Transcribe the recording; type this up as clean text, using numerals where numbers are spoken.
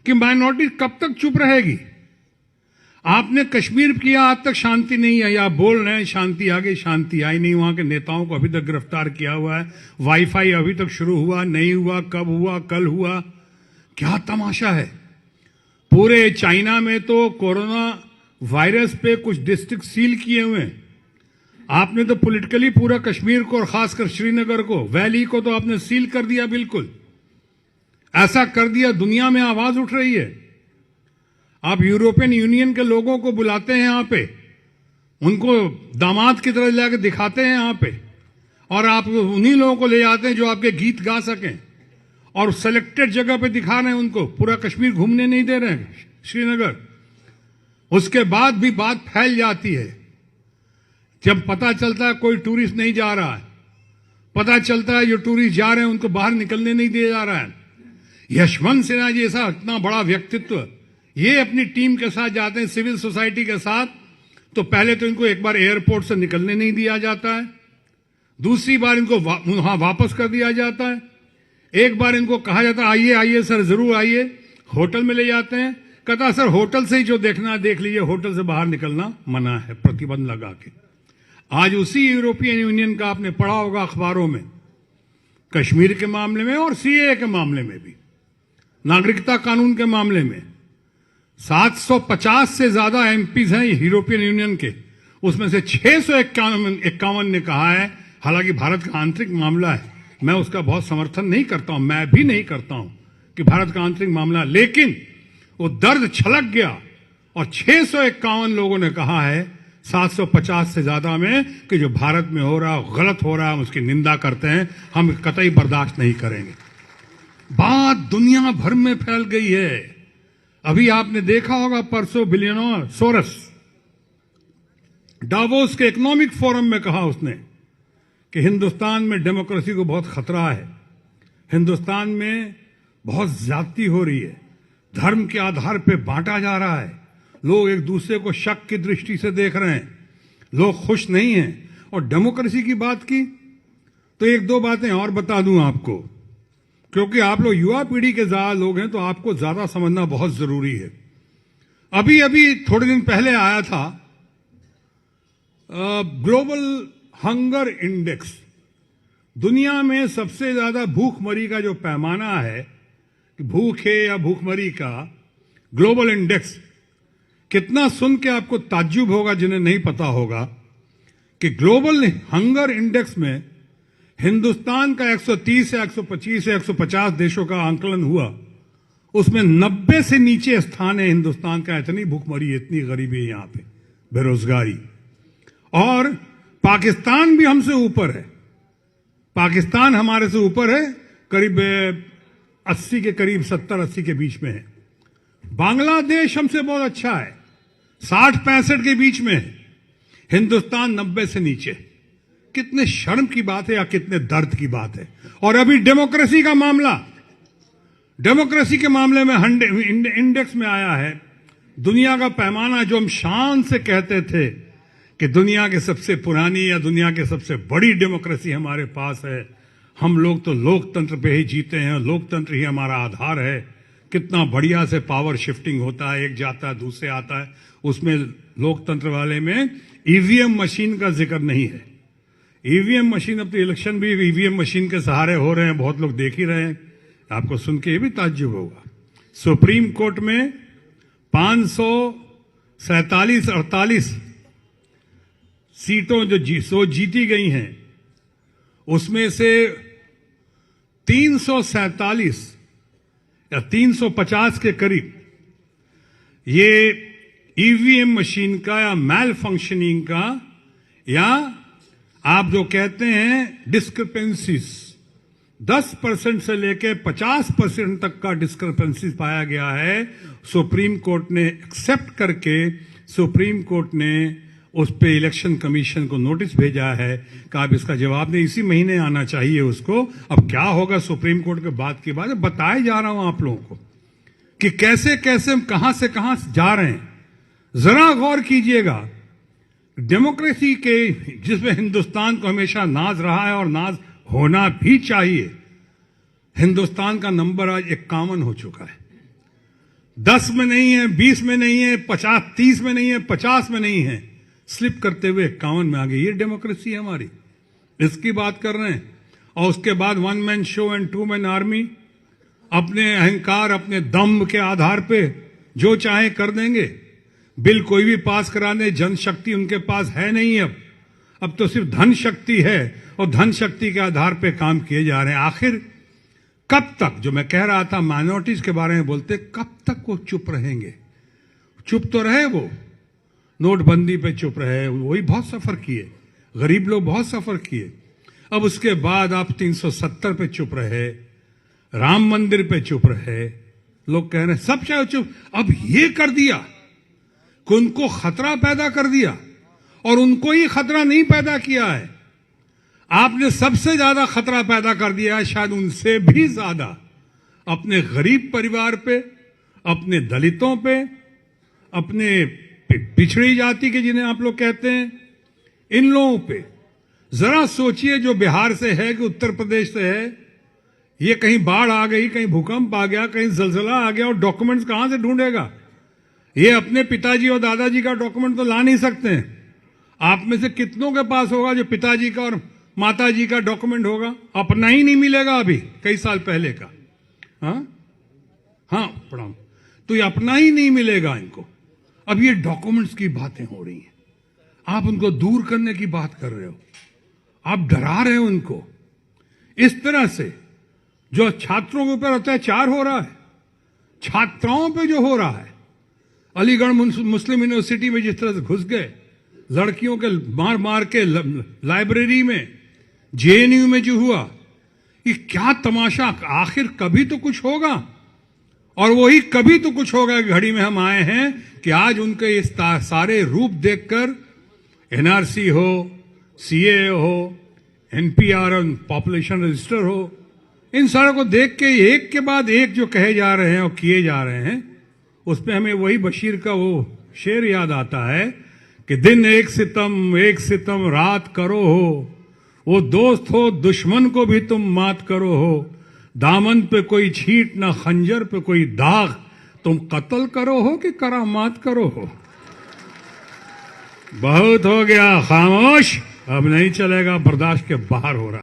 कि माइनॉरिटी कब तक चुप रहेगी। आपने कश्मीर किया, आज तक शांति नहीं आई। आप बोल रहे हैं शांति आ गई, शांति आई नहीं। वहां के नेताओं को अभी तक गिरफ्तार किया हुआ है। वाईफाई अभी तक शुरू हुआ नहीं हुआ, कब हुआ, कल हुआ, क्या तमाशा है। पूरे चाइना में तो कोरोना वायरस पे कुछ डिस्ट्रिक्ट सील किए हुए हैं। आपने तो पॉलिटिकली पूरा कश्मीर को और खासकर श्रीनगर को, वैली को तो आपने सील कर दिया। बिल्कुल ऐसा कर दिया, दुनिया में आवाज उठ रही है। आप यूरोपियन यूनियन के लोगों को बुलाते हैं यहां पे, उनको दामाद की तरह लाकर दिखाते हैं यहां पे, और आप उन्हीं लोगों को ले जाते हैं जो आपके गीत गा सकें, और सेलेक्टेड जगह पे दिखा रहे हैं उनको। पूरा कश्मीर घूमने नहीं दे रहे हैं, श्रीनगर। उसके बाद भी बात फैल जाती है। जब पता चलता है कोई टूरिस्ट नहीं जा रहा है, पता चलता है जो टूरिस्ट जा रहे हैं उनको बाहर निकलने नहीं दिया जा रहा है। यशवंत सिन्हा जैसा इतना बड़ा व्यक्तित्व, ये अपनी टीम के साथ जाते हैं, सिविल सोसाइटी के साथ, तो पहले तो इनको एक बार एयरपोर्ट से निकलने नहीं दिया जाता है, दूसरी बार इनको वहां वापस कर दिया जाता है, एक बार इनको कहा जाता है आइए आइए सर जरूर आइए, होटल में ले जाते हैं, कहता सर होटल से ही जो देखना देख लीजिए, होटल से बाहर निकलना मना है, प्रतिबंध लगा के। आज उसी यूरोपियन यूनियन का आपने पढ़ा होगा अखबारों में, कश्मीर के मामले में और सीएए के मामले में भी, नागरिकता कानून के मामले में 750 से ज्यादा एमपीज हैं यूरोपियन यूनियन के, उसमें से 651 ने कहा है, हालांकि भारत का आंतरिक मामला है, मैं उसका बहुत समर्थन नहीं करता हूं, मैं भी नहीं करता हूं कि भारत का आंतरिक मामला, लेकिन वो दर्द छलक गया और 651 लोगों ने कहा है 750 से ज्यादा में कि जो भारत में हो रहा गलत हो रहा है, हम उसकी निंदा करते हैं, हम कतई बर्दाश्त नहीं करेंगे। बात दुनिया भर में फैल गई है। अभी आपने देखा होगा परसों बिलियनर सोरस डावोस के इकोनॉमिक फोरम में कहा उसने कि हिंदुस्तान में डेमोक्रेसी को बहुत खतरा है, हिंदुस्तान में बहुत ज्यादती हो रही है, धर्म के आधार पे बांटा जा रहा है, लोग एक दूसरे को शक की दृष्टि से देख रहे हैं, लोग खुश नहीं हैं। और डेमोक्रेसी की बात की तो एक दो बातें और बता दूं आपको, क्योंकि आप लोग युवा पीढ़ी के ज्यादा लोग हैं तो आपको ज्यादा समझना बहुत जरूरी है। अभी अभी थोड़े दिन पहले आया था ग्लोबल हंगर इंडेक्स, दुनिया में सबसे ज्यादा भूखमरी का जो पैमाना है, भूख है या भूखमरी का ग्लोबल इंडेक्स, कितना सुन के आपको ताज्जुब होगा जिन्हें नहीं पता होगा कि ग्लोबल हंगर इंडेक्स में हिंदुस्तान का 130 या 125 या 150 देशों का आंकलन हुआ, उसमें 90 से नीचे स्थान है हिंदुस्तान का। इतनी भूखमरी, इतनी गरीबी है यहां पे, बेरोजगारी। और पाकिस्तान भी हमसे ऊपर है, पाकिस्तान हमारे से ऊपर है, करीब 80 के करीब, 70-80 के बीच में है। बांग्लादेश हमसे बहुत अच्छा है, 60-65 के बीच में है, हिंदुस्तान 90 से नीचे। कितने शर्म की बात है या कितने दर्द की बात है। और अभी डेमोक्रेसी का मामला, डेमोक्रेसी के मामले में इंडेक्स में आया है दुनिया का पैमाना, जो हम शान से कहते थे कि दुनिया के सबसे पुरानी या दुनिया के सबसे बड़ी डेमोक्रेसी हमारे पास है, हम लोग तो लोकतंत्र पे ही जीते हैं, लोकतंत्र ही हमारा आधार है, कितना बढ़िया से पावर शिफ्टिंग होता है, एक जाता है दूसरे आता है। उसमें लोकतंत्र वाले में ईवीएम मशीन का जिक्र नहीं है। ईवीएम मशीन, अब तो इलेक्शन भी ईवीएम मशीन के सहारे हो रहे हैं, बहुत लोग देख ही रहे हैं, आपको सुन के ये भी ताज्जुब होगा। सुप्रीम कोर्ट में 547-48 सीटों जो जीती गई हैं, उसमें से 347 या 350 के करीब ये ईवीएम मशीन का या मैल फंक्शनिंग का, या आप जो कहते हैं डिस्क्रिपेंसीज, 10% से लेकर 50% तक का डिस्क्रिपेंसीज पाया गया है। सुप्रीम कोर्ट ने एक्सेप्ट करके, सुप्रीम कोर्ट ने उस पे इलेक्शन कमीशन को नोटिस भेजा है कि आप इसका जवाब दें, इसी महीने आना चाहिए उसको। अब क्या होगा सुप्रीम कोर्ट के बाद की बात है, बताए जा रहा हूं आप लोगों को कि कैसे कैसे हम कहां से कहां जा रहे हैं। जरा गौर कीजिएगा, डेमोक्रेसी के जिसमें हिंदुस्तान को हमेशा नाज रहा है और नाज होना भी चाहिए, हिंदुस्तान का नंबर आज 51 हो चुका है। 10 में नहीं है, 20 में नहीं है, 50, 30 में नहीं है, 50 में नहीं है, स्लिप करते हुए 51 में आ गए। ये डेमोक्रेसी है हमारी, इसकी बात कर रहे हैं। और उसके बाद 1 man show and 2 man army, अपने अहंकार, अपने दम के आधार पे जो चाहे कर देंगे। बिल कोई भी पास करा दे, जनशक्ति उनके पास है नहीं। अब तो सिर्फ धन शक्ति है और धन शक्ति के आधार पे काम किए जा रहे हैं। आखिर कब तक, जो मैं कह रहा था माइनॉरिटीज के बारे में बोलते, कब तक वो चुप रहेंगे? चुप तो रहे वो, नोटबंदी पे चुप रहे, वही बहुत सफर किए, गरीब लोग बहुत सफर किए। अब उसके बाद आप 370 पे चुप रहे, राम मंदिर पे चुप रहे, लोग कह रहे हैं सब चाहे चुप। अब ये कर दिया कि उनको खतरा पैदा कर दिया, और उनको ही खतरा नहीं पैदा किया है, आपने सबसे ज्यादा खतरा पैदा कर दिया है, शायद उनसे भी ज्यादा, अपने गरीब परिवार पे, अपने दलितों पे, अपने पिछड़ी जाति के जिन्हें आप लोग कहते हैं, इन लोगों पे। जरा सोचिए, जो बिहार से है कि उत्तर प्रदेश से है, ये कहीं बाढ़ आ गई, कहीं भूकंप आ गया, कहीं जलजला आ गया, और डॉक्यूमेंट्स कहां से ढूंढेगा? ये अपने पिताजी और दादाजी का डॉक्यूमेंट तो ला नहीं सकते हैं। आप में से कितनों के पास होगा जो पिताजी का और माताजी का डॉक्यूमेंट होगा? अपना ही नहीं मिलेगा अभी, कई साल पहले का। हाँ प्रणाम। तो ये अपना ही नहीं मिलेगा इनको। अब ये डॉक्यूमेंट्स की बातें हो रही हैं, आप उनको दूर करने की बात कर रहे हो, आप डरा रहे हो उनको। इस तरह से जो छात्रों के ऊपर अत्याचार हो रहा है, छात्राओं पे जो हो रहा है, अलीगढ़ मुस्लिम यूनिवर्सिटी में जिस तरह से घुस गए, लड़कियों के मार मार के लाइब्रेरी में, जेएनयू में जो हुआ, ये क्या तमाशा। आखिर कभी तो कुछ होगा, और वही कभी तो कुछ होगा घड़ी में हम आए हैं कि आज उनके ये सारे रूप देखकर, एनआरसी हो, सीए हो, एनपीआर और पॉपुलेशन रजिस्टर हो, इन सारों को देख के एक के बाद एक जो कहे जा रहे हैं और किए जा रहे हैं, उसमें हमें वही बशीर का वो शेर याद आता है कि दिन एक सितम रात करो हो, वो दोस्त हो दुश्मन को भी तुम मात करो हो, दामन पे कोई छींट ना खंजर पे कोई दाग, तुम कत्ल करो हो कि करामात करो हो। बहुत हो गया, खामोश, अब नहीं चलेगा, बर्दाश्त के बाहर हो रहा।